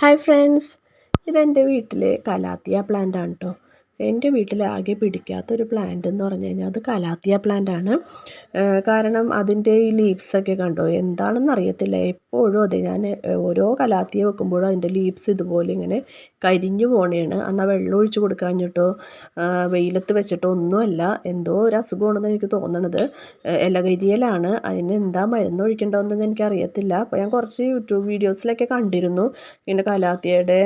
Hi friends, ഇതെൻ്റെ വീട്ടിലെ calathea plant ആണ് കേട്ടോ. എൻ്റെ വീട്ടിൽ ആകെ പിടിക്കാത്തൊരു പ്ലാന്റ് എന്ന് പറഞ്ഞു കഴിഞ്ഞാൽ അത് കലാത്തിയ പ്ലാന്റ് ആണ്. കാരണം അതിൻ്റെ ഈ ലീവ്സൊക്കെ കണ്ടോ, എന്താണെന്ന് അറിയത്തില്ല. എപ്പോഴും അതെ, ഞാൻ ഓരോ കലാത്തിയ വെക്കുമ്പോഴും അതിൻ്റെ ലീവ്സ് ഇതുപോലെ ഇങ്ങനെ കരിഞ്ഞു പോണേണ്. എന്നാൽ വെള്ളം ഒഴിച്ച് കൊടുക്കാഞ്ഞിട്ടോ വെയിലത്ത് വെച്ചിട്ടോ ഒന്നുമല്ല, എന്തോ ഒരു അസുഖമാണെന്ന് എനിക്ക് തോന്നണത്. ഇലകരിയലാണ്. അതിന് എന്താ മരുന്ന് ഒഴിക്കേണ്ടതെന്ന് എനിക്കറിയത്തില്ല. അപ്പോൾ ഞാൻ കുറച്ച് യൂട്യൂബ് വീഡിയോസിലൊക്കെ കണ്ടിരുന്നു, ഇങ്ങനെ കലാത്തിയയുടെ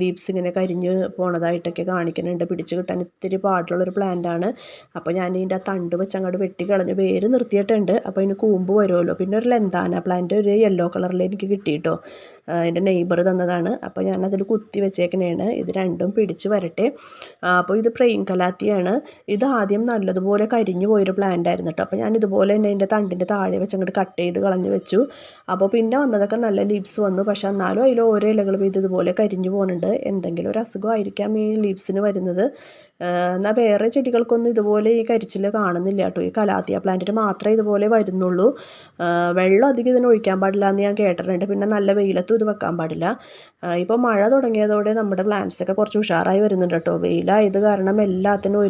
ലീവ്സ് ഇങ്ങനെ കരിഞ്ഞ് പോണതായിട്ടൊക്കെ കാണിക്കുന്നുണ്ട്. പിടിച്ച് കിട്ടാൻ ഇത്തിരി പാടുള്ളൊരു പ്ലാന്റാണ്. അപ്പോൾ ഞാൻ ഇതിൻ്റെ ആ തണ്ട് വെച്ച് അങ്ങോട്ട് വെട്ടിക്കളഞ്ഞ് വേര് നിർത്തിയിട്ടുണ്ട്. അപ്പോൾ അതിന് കൂമ്പ് വരുമല്ലോ. പിന്നെ ഒരു ലെന്താന പ്ലാന്റ് ഒരു യെല്ലോ കളറിൽ എനിക്ക് കിട്ടിയിട്ടോ. എൻ്റെ നെയ്ബർ തന്നതാണ്. അപ്പോൾ ഞാനതിൽ കുത്തി വെച്ചേക്കണേണ്. ഇത് രണ്ടും പിടിച്ച് വരട്ടെ. അപ്പോൾ ഇത് പ്രൈം കലാത്തിയാണ്. ഇത് ആദ്യം നല്ലതുപോലെ കരിഞ്ഞു പോയൊരു പ്ലാന്റ് ആയിരുന്നു കേട്ടോ. അപ്പോൾ ഞാൻ ഇതുപോലെ തന്നെ അതിൻ്റെ തണ്ടിൻ്റെ താഴെ വെച്ച് അങ്ങോട്ട് കട്ട് ചെയ്ത് കളഞ്ഞ് വെച്ചു. അപ്പോൾ പിന്നെ വന്നതൊക്കെ നല്ല ലീവ്സ് വന്നു. പക്ഷെ എന്നാലും അതിൽ ഓരോ ഇലകൾ ഇതുപോലെ കരിഞ്ഞു പോകുന്നുണ്ട്. എന്തെങ്കിലും ഒരു അസുഖമായിരിക്കാം ഈ ലീവ്സിന് വരുന്നത്. എന്നാൽ വേറെ ചെടികൾക്കൊന്നും ഇതുപോലെ ഈ കരിച്ചിൽ കാണുന്നില്ല കേട്ടോ. ഈ കലാത്തിയ പ്ലാന്റിന് മാത്രമേ ഇതുപോലെ വരുന്നുള്ളൂ. വെള്ളം അധികം ഇതിന് ഒഴിക്കാൻ പാടില്ല എന്ന് ഞാൻ കേട്ടിട്ടുണ്ട്. പിന്നെ നല്ല വെയിലത്തും ഇത് വെക്കാൻ പാടില്ല. ഇപ്പോൾ മഴ തുടങ്ങിയതോടെ നമ്മുടെ പ്ലാന്റ്സൊക്കെ കുറച്ച് ഉഷാറായി വരുന്നുണ്ട് കേട്ടോ. വെയിലായത് കാരണം എല്ലാത്തിനും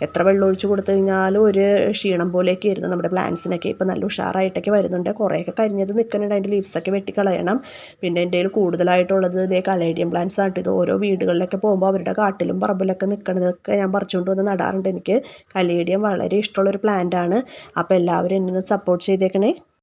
എത്ര വെള്ളം ഒഴിച്ച് കൊടുത്തു കഴിഞ്ഞാലും ഒരു ക്ഷീണം പോലെയൊക്കെ ആയിരുന്നു നമ്മുടെ പ്ലാന്റ്സിനൊക്കെ. ഇപ്പോൾ നല്ല ഉഷാറായിട്ടൊക്കെ വരുന്നുണ്ട്. കുറേയൊക്കെ കരിഞ്ഞത് നിൽക്കുന്നുണ്ട്. അതിൻ്റെ ലീവ്സൊക്കെ വെട്ടിക്കളയണം. പിന്നെ എൻ്റെ കയ്യിൽ കൂടുതലായിട്ടുള്ളത് ഇതേ കലേഡിയം പ്ലാന്റ്സ് ആയിട്ട്. ഇത് ഓരോ വീടുകളിലൊക്കെ പോകുമ്പോൾ അവരുടെ കാട്ടിലും പറമ്പിലൊക്കെ നിൽക്കുന്നതൊക്കെ ഞാൻ പറിച്ചുകൊണ്ട് വന്ന് നടാറുണ്ട്. എനിക്ക് കലേഡിയം വളരെ ഇഷ്ടമുള്ളൊരു പ്ലാന്റ് ആണ്. അപ്പോൾ എല്ലാവരും എന്നെ സപ്പോർട്ട് ചെയ്തേക്കണേ.